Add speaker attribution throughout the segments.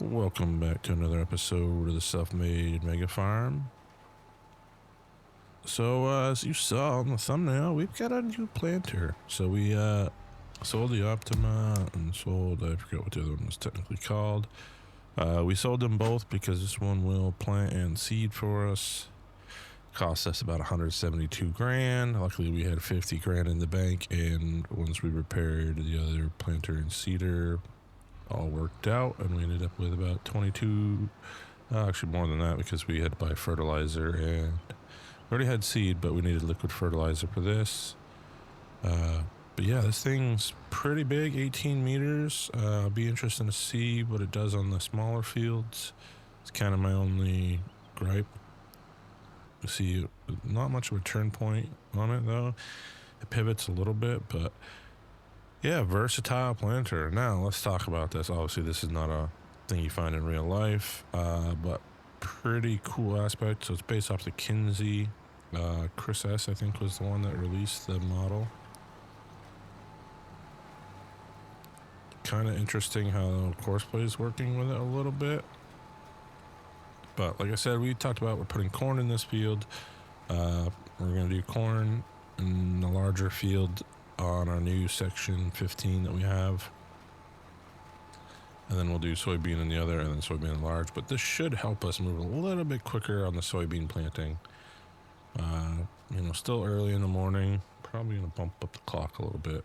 Speaker 1: Welcome back to another episode of the Self-Made Mega Farm. So, as you saw on the thumbnail, we've got a new planter. So we sold the Optima and sold, I forget what the other one was technically called. We sold them both because this one will plant and seed for us. Cost us about 172 grand. Luckily we had 50 grand in the bank, and once we repaired the other planter and seeder, all worked out, and we ended up with about 22, actually more than that, because we had to buy fertilizer, and we already had seed, but we needed liquid fertilizer for this. But yeah, this thing's pretty big, 18 meters. Be interesting to see what it does on the smaller fields. It's kind of my only gripe. You see, not much of a turn point on it though. It pivots a little bit, but yeah, versatile planter. Now let's talk about this. Obviously, this is not a thing you find in real life, but pretty cool aspect. So it's based off the Kinsey. Chris S, I think, was the one that released the model. Kind of interesting how Courseplay is working with it a little bit. But like I said, we talked about we're putting corn in this field. We're going to do corn in a larger field on our new section 15 that we have, and then we'll do soybean in the other, and then soybean large. But this should help us move a little bit quicker on the soybean planting. Still early in the morning, probably gonna bump up the clock a little bit,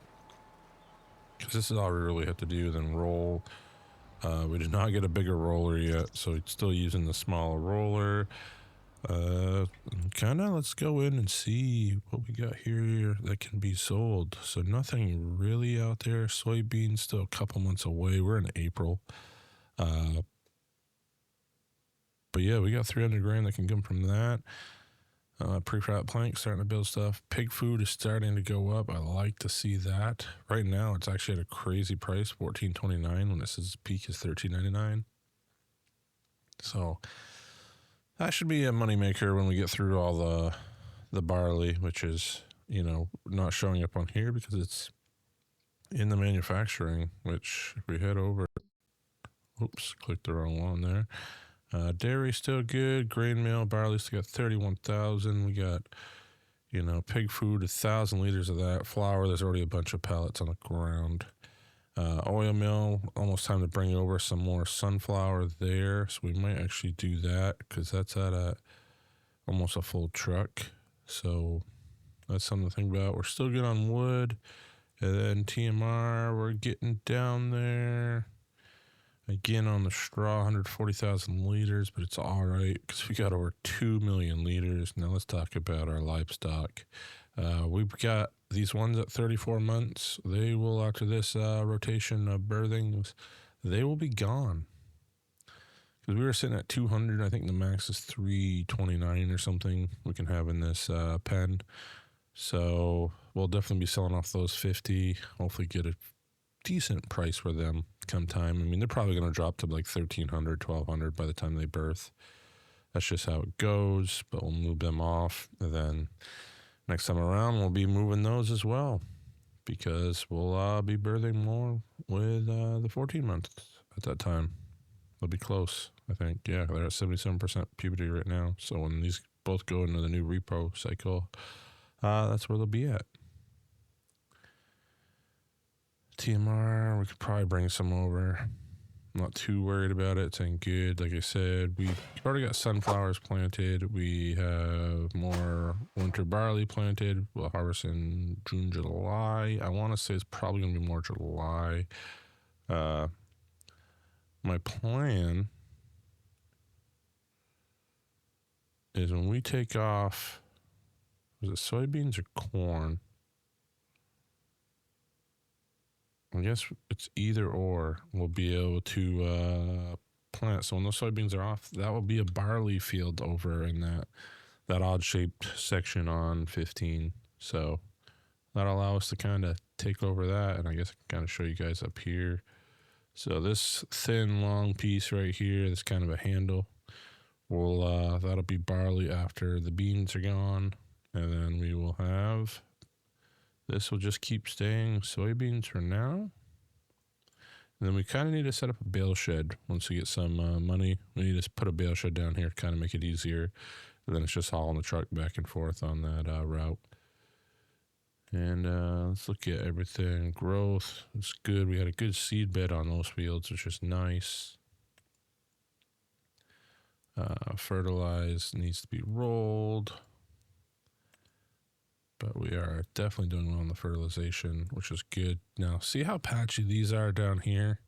Speaker 1: because this is all we really have to do. Then roll. We did not get a bigger roller yet, so it's still using the smaller roller. Let's go in and see what we got here that can be sold. So nothing really out there. Soybeans still a couple months away. We're in April. But yeah, we got 300 grand that can come from that. Prefab plank starting to build stuff. Pig food is starting to go up. I like to see that. Right now it's actually at a crazy price, $14.29, when it says peak is $13.99. So that should be a moneymaker when we get through all the barley, which is, not showing up on here because it's in the manufacturing, which if we head over, oops, clicked the wrong one there. Dairy still good. Grain meal, barley still got 31,000. We got, pig food, 1,000 liters of that. Flour, there's already a bunch of pallets on the ground. Oil mill, almost time to bring over some more sunflower there. So we might actually do that, because that's at almost a full truck. So that's something to think about. We're still good on wood. And then TMR, we're getting down there. Again, on the straw, 140,000 liters, but it's all right because we got over 2 million liters. Now let's talk about our livestock. We've got these ones at 34 months. They will, after this rotation of birthings, they will be gone. Because we were sitting at 200. I think the max is 329 or something we can have in this pen. So we'll definitely be selling off those 50. Hopefully get a decent price for them come time. I mean, they're probably going to drop to like 1,300, 1,200 by the time they birth. That's just how it goes, but we'll move them off. And then next time around, we'll be moving those as well, because we'll be birthing more with the 14 months at that time. They'll be close, I think. Yeah, they're at 77% puberty right now. So when these both go into the new repro cycle, that's where they'll be at. TMR, we could probably bring some over. I'm not too worried about it. It's in good. Like I said, we've already got sunflowers planted. We have more winter barley planted. We'll harvest in June, July. I want to say it's probably going to be more July. My plan is when we take off, is it soybeans or corn? I guess it's either or. We'll be able to plant. So when those soybeans are off, that will be a barley field over in that odd-shaped section on 15. So that'll allow us to kind of take over that, and I guess I can kind of show you guys up here. So this thin, long piece right here, this kind of a handle, that'll be barley after the beans are gone, and then we will have... This will just keep staying soybeans for now. And then we kind of need to set up a bale shed once we get some money. We need to put a bale shed down here to kind of make it easier. And then it's just hauling the truck back and forth on that route. And let's look at everything. Growth is good. We had a good seed bed on those fields, which is nice. Fertilize needs to be rolled. But we are definitely doing well on the fertilization, which is good. Now, see how patchy these are down here?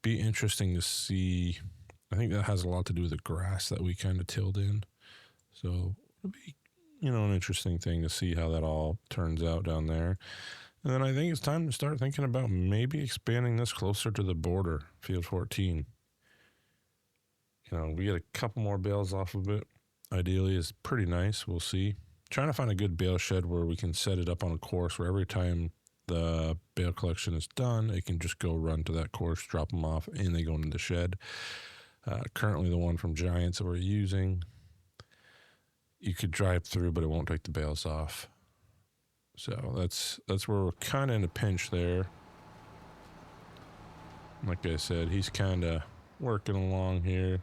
Speaker 1: Be interesting to see. I think that has a lot to do with the grass that we kind of tilled in. So it'll be, an interesting thing to see how that all turns out down there. And then I think it's time to start thinking about maybe expanding this closer to the border, field 14. We get a couple more bales off of it. Ideally, it's pretty nice. We'll see. Trying to find a good bale shed where we can set it up on a course where every time the bale collection is done, it can just go run to that course, drop them off, and they go into the shed. Currently, the one from Giants that we're using, you could drive through, but it won't take the bales off. So that's where we're kind of in a pinch there. Like I said, he's kind of working along here.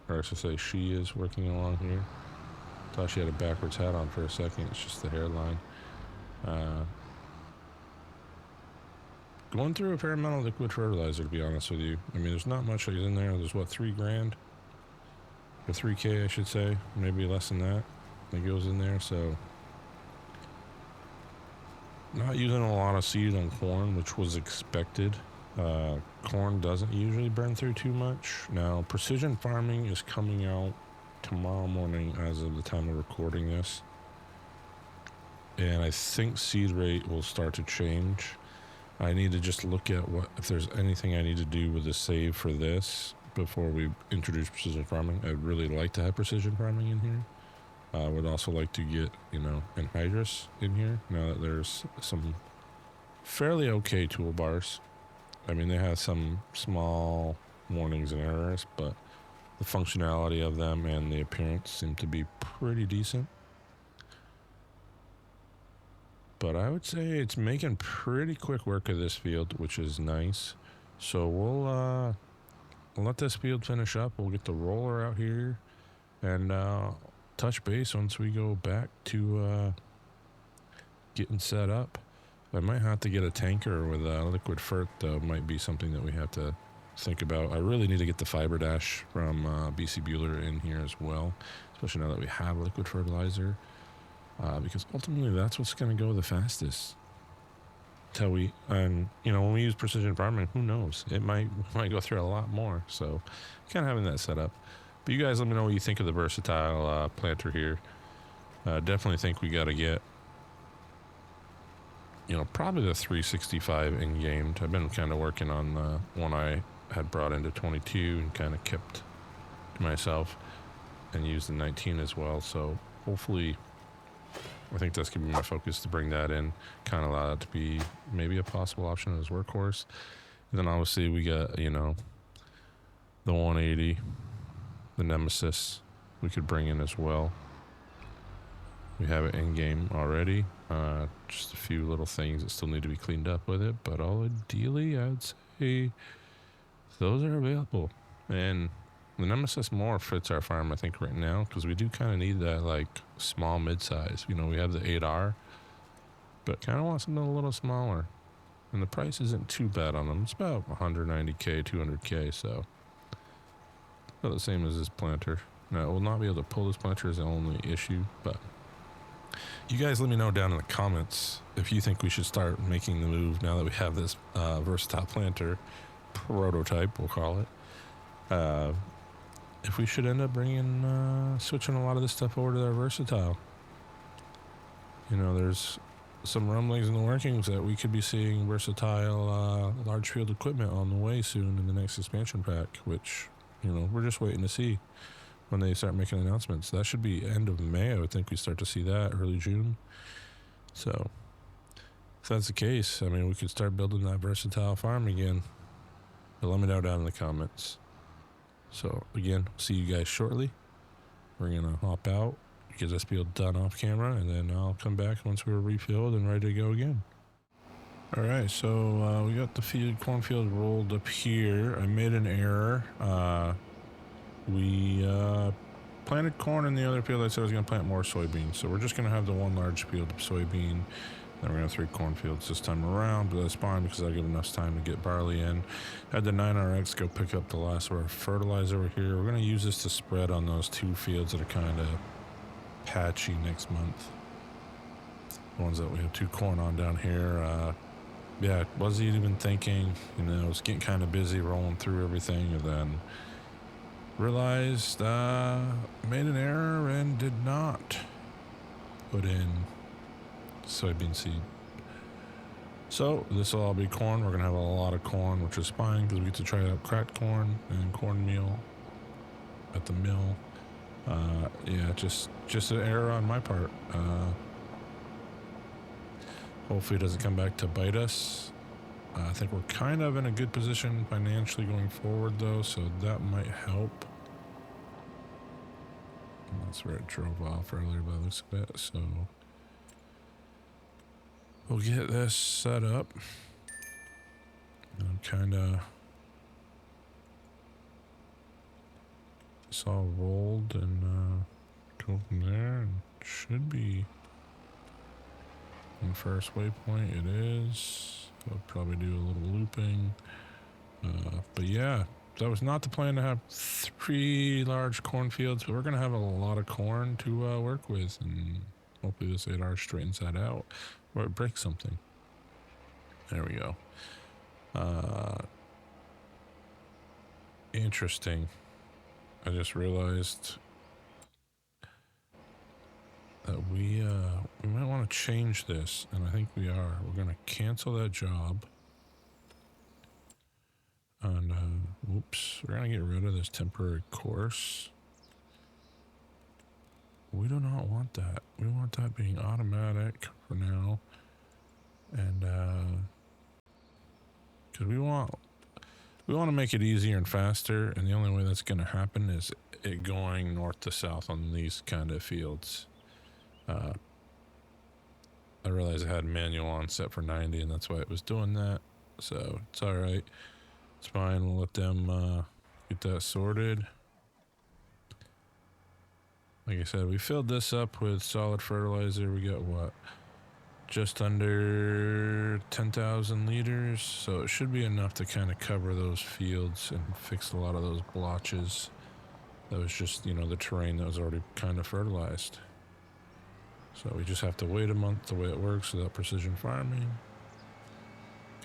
Speaker 1: Or I should say she is working along here. Thought she had a backwards hat on for a second. It's just the hairline. Going through a fair amount of liquid fertilizer, to be honest with you. I mean, there's not much in there. There's, $3,000? Or $3K, I should say. Maybe less than that goes in there. So, not using a lot of seed on corn, which was expected. Corn doesn't usually burn through too much. Now, precision farming is coming out tomorrow morning as of the time of recording this. And I think seed rate will start to change. I need to just look at if there's anything I need to do with the save for this before we introduce precision farming. I'd really like to have precision farming in here. I would also like to get, anhydrous in here now that there's some fairly okay toolbars. I mean, they have some small warnings and errors, but the functionality of them and the appearance seem to be pretty decent. But I would say it's making pretty quick work of this field, which is nice. So we'll let this field finish up. We'll get the roller out here and touch base once we go back to getting set up. I might have to get a tanker with liquid fert, though. Might be something that we have to think about. I really need to get the fiber dash from BC Bueller in here as well, especially now that we have liquid fertilizer, because ultimately that's what's going to go the fastest. When we use precision farming, who knows? It might go through a lot more. So, kind of having that set up. But you guys, let me know what you think of the versatile planter here. Definitely think we got to get, probably the 365 in-game. I've been kind of working on the one I had brought into 22 and kind of kept to myself and used the 19 as well. So hopefully, I think that's going to be my focus to bring that in, kind of allow that to be maybe a possible option as workhorse. And then obviously we got, the 180, the Nemesis we could bring in as well. We have it in-game already. Just a few little things that still need to be cleaned up with it. But ideally, I'd say those are available. And the Nemesis more fits our farm, I think, right now. Because we do kind of need that, small mid-size. We have the 8R. But kind of want something a little smaller. And the price isn't too bad on them. It's about $190K, $200K. So, about the same as this planter. Now, we'll not be able to pull this planter is the only issue. But you guys let me know down in the comments if you think we should start making the move now that we have this versatile planter prototype, we'll call it. If we should end up switching a lot of this stuff over to our versatile. There's some rumblings in the workings that we could be seeing versatile large field equipment on the way soon in the next expansion pack, which, we're just waiting to see when they start making announcements. That should be end of May. I would think we start to see that early June. So if that's the case, we could start building that versatile farm again. But let me know down in the comments. So again, see you guys shortly. We're going to hop out, get this field done off camera, and then I'll come back once we're refilled and ready to go again. All right, so we got the cornfield rolled up here. I made an error. We planted corn in the other field. I said I was going to plant more soybeans. So we're just going to have the one large field of soybean. Then we're going to have 3 cornfields this time around, but that's fine because I'll give enough time to get barley in. Had the 9RX go pick up the last of our fertilizer over here. We're going to use this to spread on those 2 fields that are kind of patchy next month. The ones that we have 2 corn on down here. Yeah, wasn't even thinking, I was getting kind of busy rolling through everything, and then realized made an error and did not put in soybean seed. So this will all be corn. We're gonna have a lot of corn, which is fine because we get to try out cracked corn and cornmeal at the mill. Yeah, just an error on my part. Hopefully it doesn't come back to bite us. I think we're kind of in a good position financially going forward, though, so that might help. And that's where it drove off earlier by the looks of it, so we'll get this set up. And kind of it's all rolled and go from there, and should be on first waypoint. It is. I'll probably do a little looping. But yeah, that was not the plan to have 3 large cornfields, but we're going to have a lot of corn to work with, and hopefully this 8R straightens that out, or it breaks something. There we go. Interesting. I just realized that we might want to change this, and I think we are. We're going to cancel that job. And, whoops, we're going to get rid of this temporary course. We do not want that. We want that being automatic for now. And, because we want to make it easier and faster, and the only way that's going to happen is it going north to south on these kind of fields. I realized I had manual on set for 90, and that's why it was doing that. So it's all right. It's fine. We'll let them get that sorted. Like I said, we filled this up with solid fertilizer. We got what? Just under 10,000 liters. So it should be enough to kind of cover those fields and fix a lot of those blotches. That was just, the terrain that was already kind of fertilized. So we just have to wait a month the way it works without precision farming.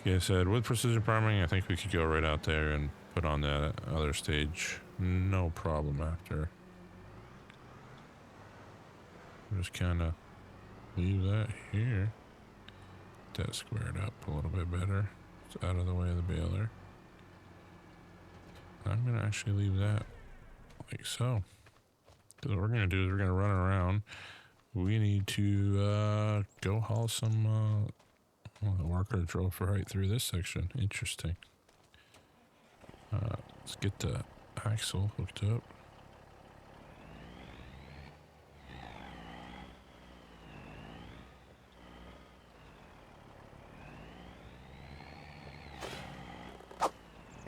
Speaker 1: Like I said, with precision farming, I think we could go right out there and put on that other stage. No problem after. Just kind of leave that here. Get that squared up a little bit better. It's out of the way of the baler. I'm going to actually leave that like so. Because what we're going to do is we're going to run around. We need to go haul some... the worker drove right through this section. Interesting. Let's get the axle hooked up.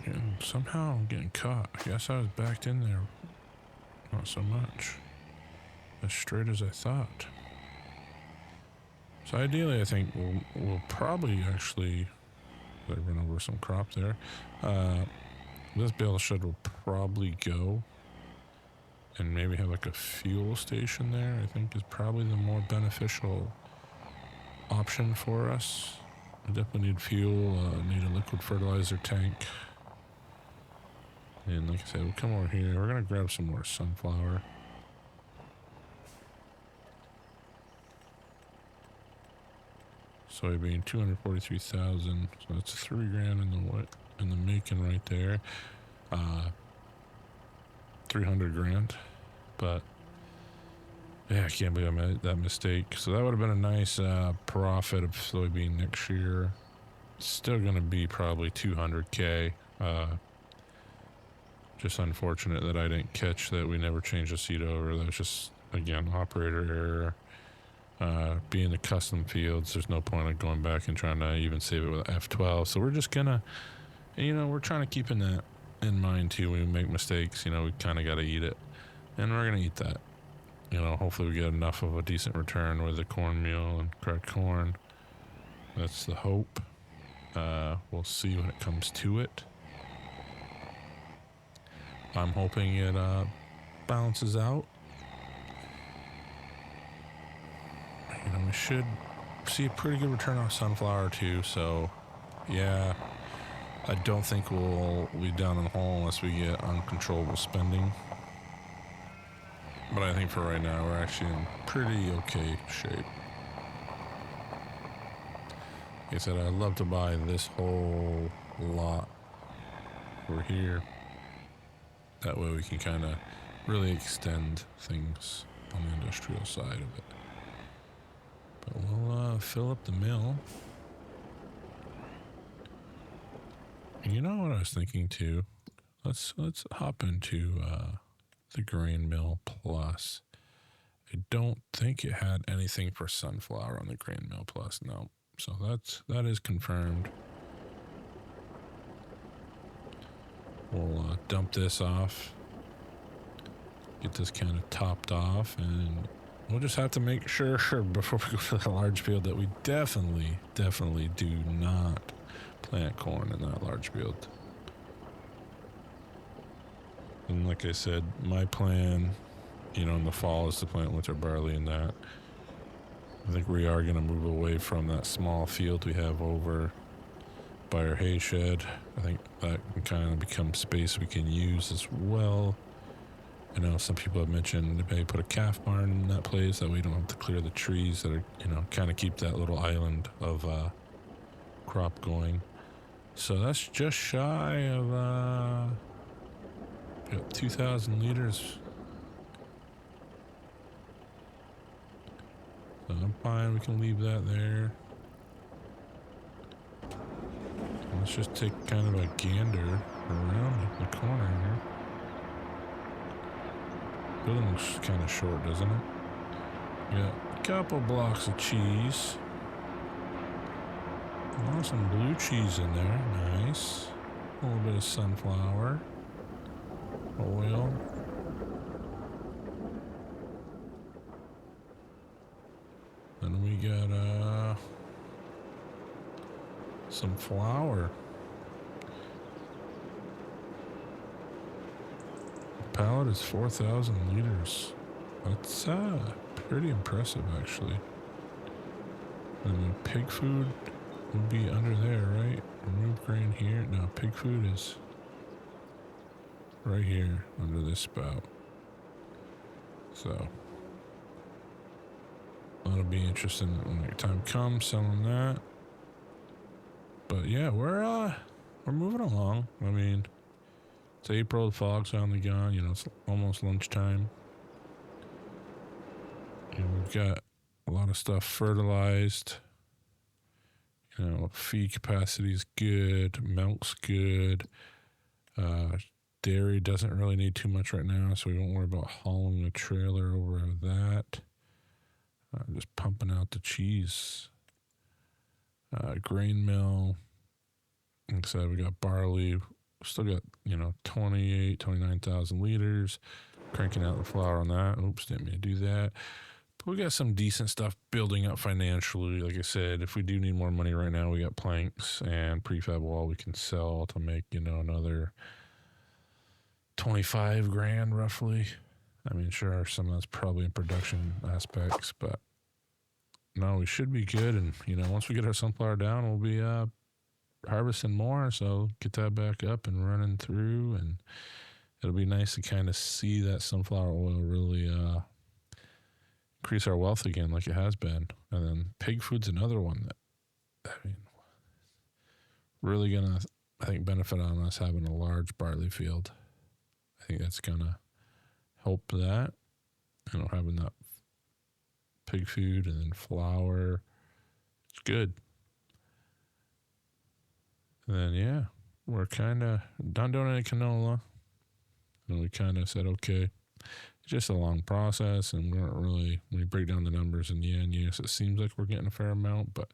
Speaker 1: And somehow I'm getting caught. I guess I was backed in there. Not so much. As straight as I thought. So ideally, I think we'll probably actually... I run over some crop there. This bale shed will probably go and maybe have like a fuel station there. I think is probably the more beneficial option for us. I definitely need fuel, need a liquid fertilizer tank. And like I said, we'll come over here. We're going to grab some more sunflower. Soybean, 243,000. So that's $3,000 in the making right there. 300 grand. But yeah, I can't believe I made that mistake. So that would have been a nice profit of soybean next year. Still going to be probably 200K. Just unfortunate that I didn't catch that we never changed the seed over. That was just, again, operator error. Being the custom fields, there's no point in going back and trying to even save it with F12. So we're just gonna, we're trying to keep that in mind too. When we make mistakes, we kind of got to eat it, and we're gonna eat that. Hopefully we get enough of a decent return with the cornmeal and cracked corn. That's the hope. We'll see when it comes to it. I'm hoping it balances out. We should see a pretty good return on sunflower too. So, yeah, I don't think we'll be down in the hole unless we get uncontrollable spending. But I think for right now, we're actually in pretty okay shape. Like I said, I'd love to buy this whole lot over here. That way we can kind of really extend things on the industrial side of it. But we'll fill up the mill. And you know what I was thinking too? Let's hop into the grain mill plus. I don't think it had anything for sunflower on the grain mill plus. No. So that is confirmed. We'll dump this off. Get this kind of topped off, and we'll just have to make sure before we go to that large field that we definitely do not plant corn in that large field. And like I said, my plan, in the fall is to plant winter barley in that. I think we are going to move away from that small field we have over by our hay shed. I think that can kind of become space we can use as well. I know some people have mentioned maybe put a calf barn in that place, that way you don't have to clear the trees that are, kind of keep that little island of crop going. So that's just shy of got 2,000 liters. So I'm fine, we can leave that there. And let's just take kind of a gander around the corner here. Building looks kind of short, doesn't it? Got a couple blocks of cheese. Oh, some blue cheese in there. Nice. A little bit of sunflower oil. Then we got some flour. Pallet is 4,000 liters. That's pretty impressive, actually. And then pig food would be under there, right? Remove grain here. No, pig food is right here under this spout. So that'll be interesting when the time comes selling that. But yeah, we're moving along. I mean, it's April, the fog's finally gone, it's almost lunchtime. And we've got a lot of stuff fertilized. Feed capacity is good, milk's good. Dairy doesn't really need too much right now, so we won't worry about hauling a trailer over that. Just pumping out the cheese. Grain mill. Like I said, we got barley. Still got, 29,000 liters. Cranking out the flour on that. Oops, didn't mean to do that. But we got some decent stuff building up financially. Like I said, if we do need more money right now, we got planks and prefab wall we can sell to make, another 25 grand roughly. I mean, sure, some of that's probably in production aspects, but no, we should be good. And, once we get our sunflower down, we'll be harvesting more, so get that back up and running through, and it'll be nice to kind of see that sunflower oil really increase our wealth again like it has been. And then pig food's another one that, really gonna, I think, benefit on us having a large barley field. I think that's gonna help that, having that pig food and then flour. It's good. And then, yeah, we're kind of done doing any canola. And we kind of said, okay, It's just a long process, and we aren't really, when you break down the numbers in the end, yes, it seems like we're getting a fair amount, but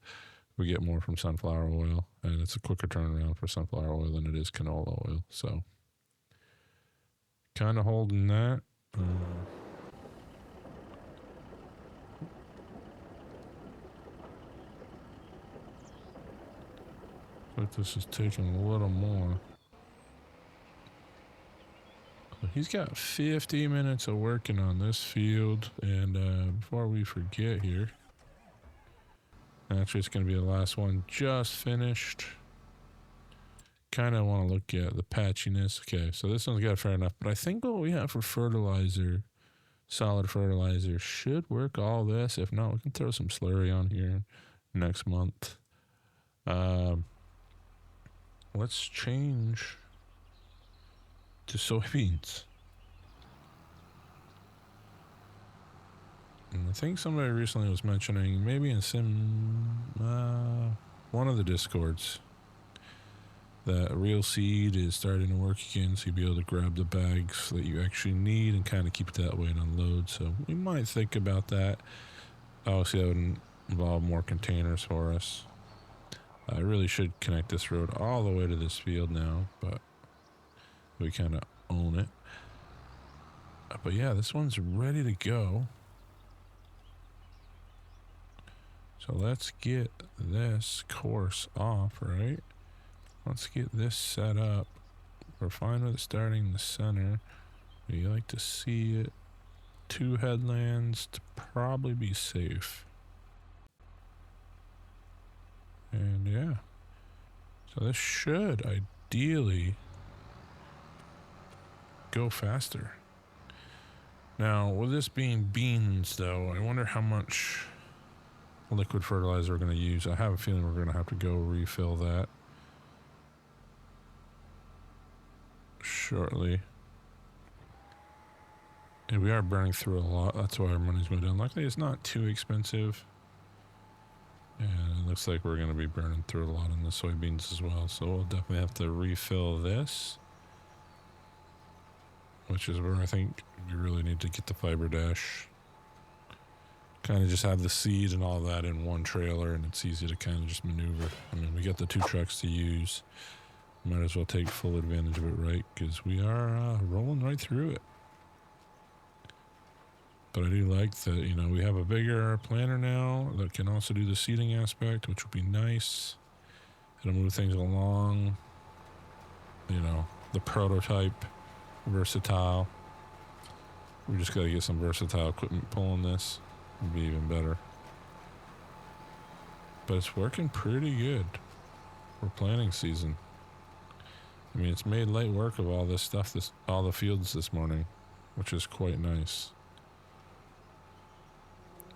Speaker 1: we get more from sunflower oil, and it's a quicker turnaround for sunflower oil than it is canola oil. So kind of holding that. But this is taking a little more. He's got 50 minutes of working on this field, and before we forget here, actually it's going to be the last one just finished. Kind of want to look at the patchiness. Okay, so this one's got fair enough, but I think what we have for fertilizer, solid fertilizer, should work all this. If not, we can throw some slurry on here next month. Let's change to soybeans. And I think somebody recently was mentioning, maybe in one of the discords, that real seed is starting to work again, so you'll be able to grab the bags that you actually need and kind of keep it that way and unload. So we might think about that. Obviously, that would involve more containers for us. I really should connect this road all the way to this field now, but we kind of own it. But yeah, this one's ready to go. So let's get this course off, right? Let's get this set up. We're fine with it starting in the center. We like to see it 2 headlands to probably be safe. And yeah, so this should ideally go faster. Now, with this being beans, though, I wonder how much liquid fertilizer we're going to use. I have a feeling we're going to have to go refill that shortly. And we are burning through a lot. That's why our money's going down. Luckily, it's not too expensive. And it looks like we're going to be burning through a lot in the soybeans as well. So we'll definitely have to refill this, which is where I think we really need to get the fiber dash. Kind of just have the seed and all that in one trailer, and it's easy to kind of just maneuver. I mean, we got the 2 trucks to use. Might as well take full advantage of it, right? Because we are rolling right through it. But I do like that, you know, we have a bigger planter now that can also do the seeding aspect, which would be nice. It'll move things along. You know, the prototype, versatile. We just got to get some versatile equipment pulling this. It'd be even better. But it's working pretty good for planting season. I mean, it's made light work of all this stuff, all the fields this morning, which is quite nice.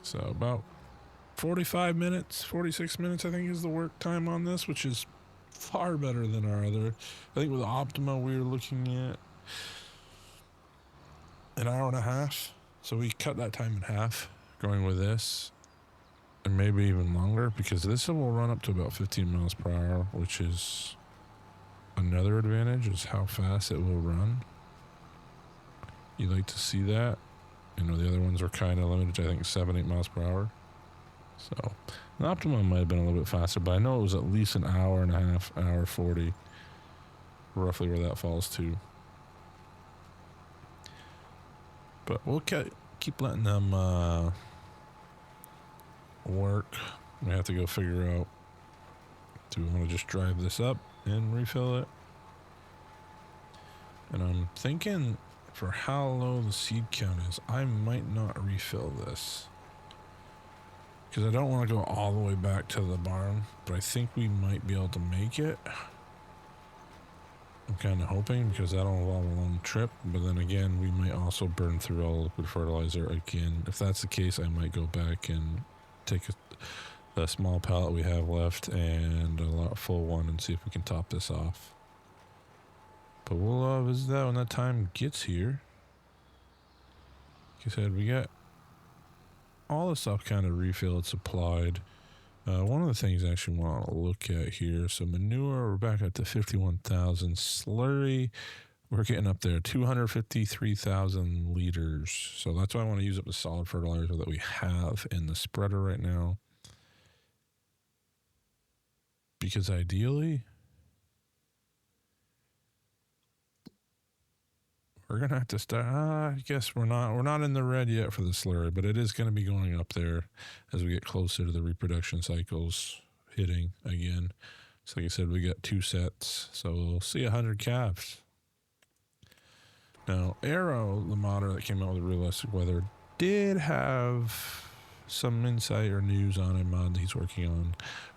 Speaker 1: So about 45 minutes, 46 minutes, I think, is the work time on this, which is far better than our other. I think with Optima, we were looking at an hour and a half. So we cut that time in half going with this, and maybe even longer, because this will run up to about 15 miles per hour, which is another advantage, is how fast it will run. You like to see that. You know, the other ones are kind of limited to, I think, 7-8 miles per hour. So, the Optima might have been a little bit faster, but I know it was at least an hour and a half, hour 40, roughly where that falls to. But we'll keep letting them work. We have to go figure out, do we want to just drive this up and refill it? And I'm thinking, for how low the seed count is, I might not refill this, because I don't want to go all the way back to the barn, but I think we might be able to make it. I'm kind of hoping, because that'll involve a long trip, but then again, we might also burn through all the liquid fertilizer again. If that's the case, I might go back and take the small pallet we have left and a full one and see if we can top this off. But we'll visit that when that time gets here. Like I said, we got all the stuff kind of refilled, supplied. One of the things I actually want to look at here, so manure, we're back at the 51,000. Slurry, we're getting up there, 253,000 liters. So that's why I want to use up the solid fertilizer that we have in the spreader right now. Because ideally, we're gonna have to start. I guess we're not in the red yet for the slurry, but it is going to be going up there as we get closer to the reproduction cycles hitting again. So like I said, we got 2 sets, so we'll see 100 calves. Now, Arrow, the modder that came out with realistic weather, did have some insight or news on a mod that he's working on,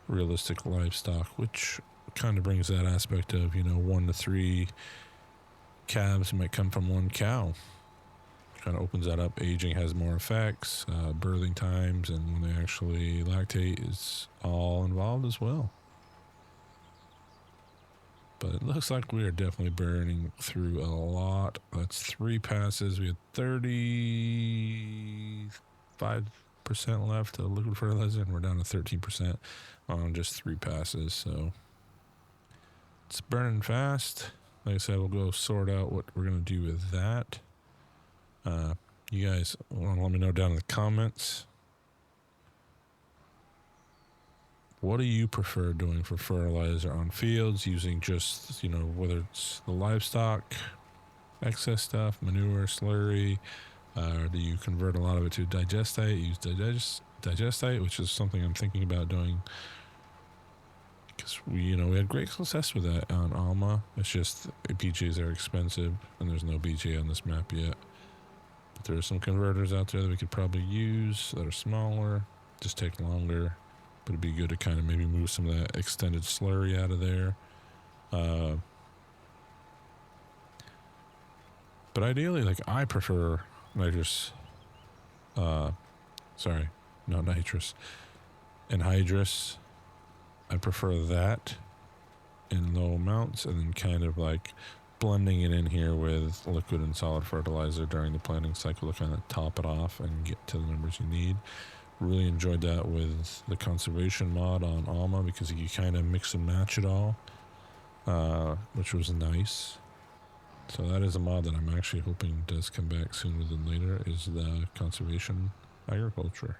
Speaker 1: realistic livestock, which kind of brings that aspect of 1 to 3 calves might come from 1 cow. Kind of opens that up. Aging has more effects, birthing times, and when they actually lactate is all involved as well. But it looks like we are definitely burning through a lot. That's 3 passes. We had 35% left of liquid fertilizer, and we're down to 13% on just 3 passes. So it's burning fast. Like I said, we'll go sort out what we're going to do with that. You guys want to let me know down in the comments. What do you prefer doing for fertilizer on fields, using just, whether it's the livestock, excess stuff, manure, slurry, do you convert a lot of it to digestate, use digestate, which is something I'm thinking about doing, because we had great success with that on Alma. It's just BJs are expensive, and there's no BJ on this map yet. But there are some converters out there that we could probably use that are smaller, just take longer. But it'd be good to kind of maybe move some of that extended slurry out of there. But ideally, I prefer nitrous. Sorry, not nitrous. Anhydrous. I prefer that in low amounts, and then kind of blending it in here with liquid and solid fertilizer during the planting cycle to kind of top it off and get to the numbers you need. Really enjoyed that with the conservation mod on Alma, because you kind of mix and match it all, which was nice. So that is a mod that I'm actually hoping does come back sooner than later, is the conservation agriculture.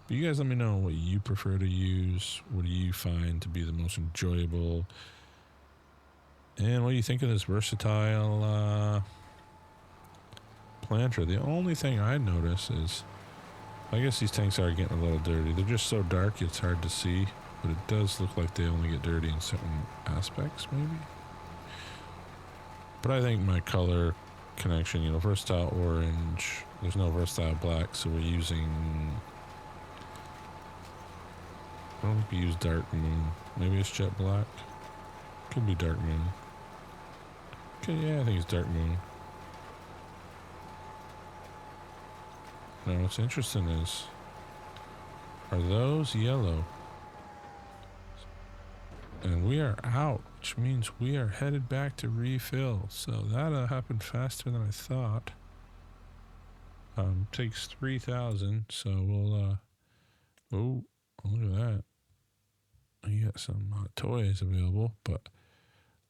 Speaker 1: But you guys let me know what you prefer to use. What do you find to be the most enjoyable? And what do you think of this versatile planter? The only thing I notice is, I guess these tanks are getting a little dirty. They're just so dark it's hard to see, but it does look like they only get dirty in certain aspects, maybe. But I think my color connection, versatile orange, there's no versatile black, so we're using, I don't think we use dark moon. Maybe it's jet black. Could be dark moon. Okay, yeah, I think it's dark moon. Now what's interesting is, are those yellow? And we are out, which means we are headed back to refill. So that happened faster than I thought. Takes 3,000, so we'll, oh, look at that. We got some toys available, but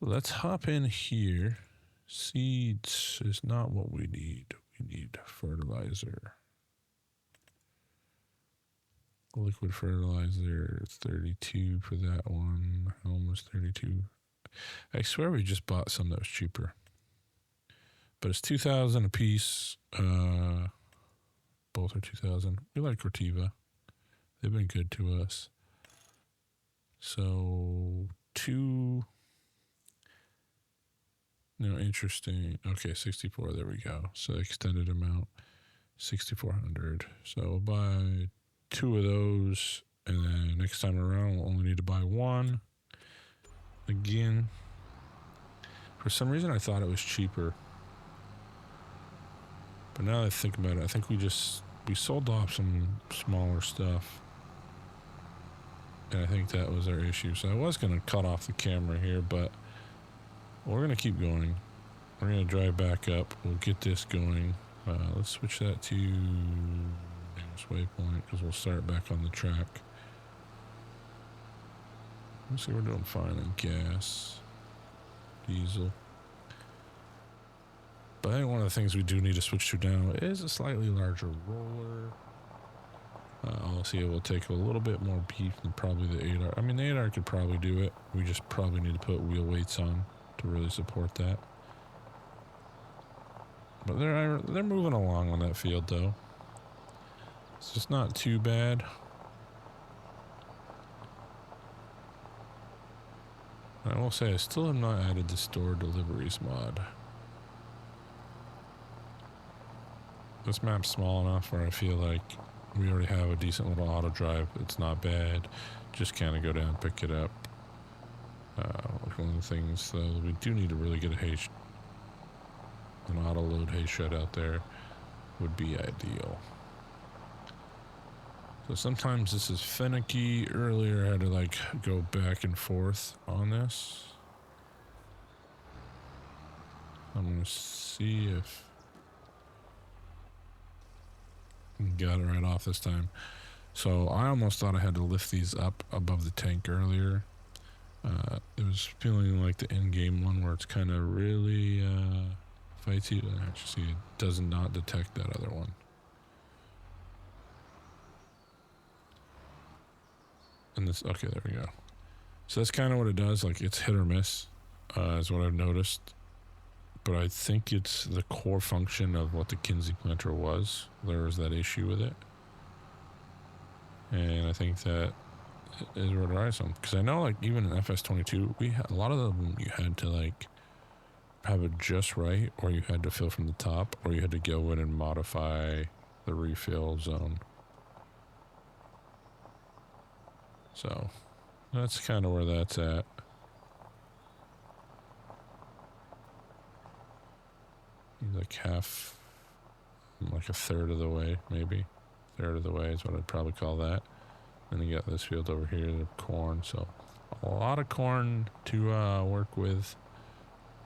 Speaker 1: let's hop in here. Seeds is not what we need. We need fertilizer. Liquid fertilizer, 32 for that one. Almost 32. I swear we just bought some that was cheaper. But it's 2,000 a piece. Both are 2,000. We like Cortiva. They've been good to us. So, interesting. Okay, 64. There we go. So, extended amount, 6,400. So, we'll buy 2 of those, and then next time around we'll only need to buy 1. Again, for some reason I thought it was cheaper, but now that I think about it, I think we sold off some smaller stuff, and I think that was our issue. So I was going to cut off the camera here, but we're going to keep going. We're going to drive back up. We'll get this going. Let's switch that to waypoint, because we'll start back on the track. Let's see, we're doing fine on gas, diesel. But I think one of the things we do need to switch to now is a slightly larger roller. Honestly, it will take a little bit more beef than probably the 8R. I mean, the 8R could probably do it. We just probably need to put wheel weights on to really support that. But they're moving along on that field, though. It's just not too bad. I will say I still have not added the store deliveries mod. This map's small enough where I feel like we already have a decent little auto drive. It's not bad. Just kind of go down, pick it up. One of the things though, we do need to really get an auto load hay shed out there would be ideal. So sometimes this is finicky. Earlier I had to like go back and forth on this. I'm gonna see if got it right off this time. So I almost thought I had to lift these up above the tank earlier. It was feeling like the in-game one where it's kind of really fighty. Actually, it does not detect that other one. And this, okay, there we go. So that's kind of what it does. Like it's hit or miss, is what I've noticed. But I think it's the core function of what the Kinsey planter was. There was that issue with it. And I think that is what drives them. Because I know, like, even in FS25, a lot of them you had to, like, have it just right, or you had to fill from the top, or you had to go in and modify the refill zone. So, that's kind of where that's at. Like a third of the way, maybe. Third of the way is what I'd probably call that. Then you got this field over here, the corn. So a lot of corn to work with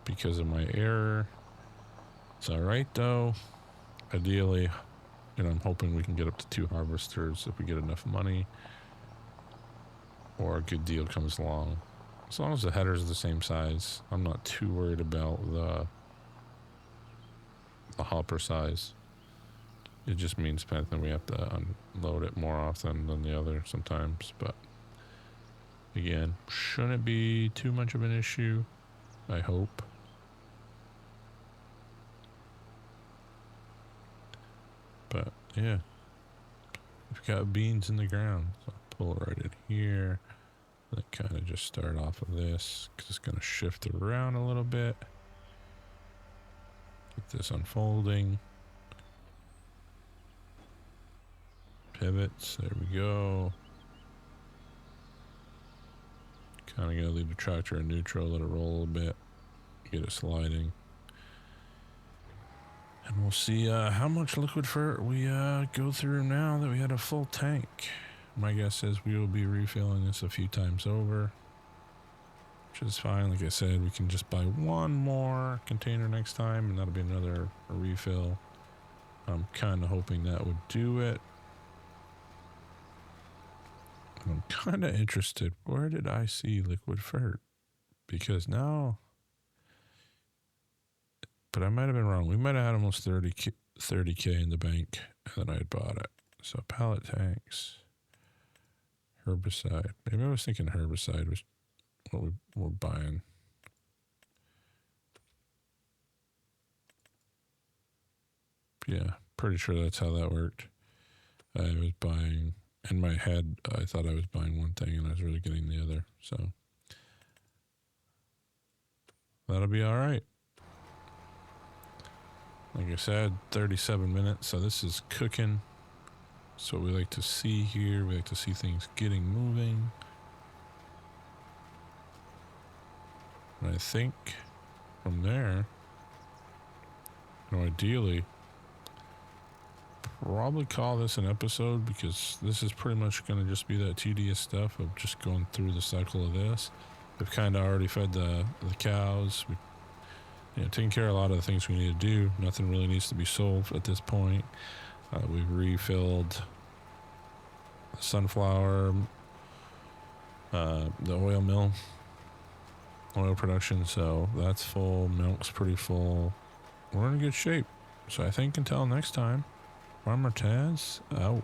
Speaker 1: because of my error. It's all right though. Ideally, I'm hoping we can get up to 2 harvesters if we get enough money, or a good deal comes along. As long as the headers are the same size, I'm not too worried about the hopper size. It just means that we have to unload it more often than the other sometimes, but again, shouldn't be too much of an issue, I hope. But yeah, we've got beans in the ground, so I'll pull it right in here. Then kind of just start off of this, because it's going to shift around a little bit. Get this unfolding. Pivots, there we go. Kind of gotta leave the tractor in neutral, let it roll a little bit, get it sliding. And we'll see how much liquid fert we go through now that we had a full tank. My guess is we will be refilling this a few times over, which is fine. Like I said, we can just buy one more container next time and that'll be another refill. I'm kind of hoping that would do it. I'm kind of interested. Where did I see liquid fert? Because now, but I might have been wrong. We might have had almost 30K in the bank, and then I had bought it. So pallet tanks, herbicide. Maybe I was thinking herbicide was what we were buying. Yeah, pretty sure that's how that worked. I was buying, in my head, I thought I was buying one thing and I was really getting the other. So that'll be all right. Like I said, 37 minutes, so this is cooking. So we like to see here. We like to see things getting moving. And I think from there, ideally, probably call this an episode, because this is pretty much going to just be that tedious stuff of just going through the cycle of this. We've kind of already fed the cows. We've taken care of a lot of the things we need to do. Nothing really needs to be sold at this point. We've refilled the sunflower, the oil mill, oil production, so that's full. Milk's pretty full. we're in good shape. So I think until next time, Farmer Taz out.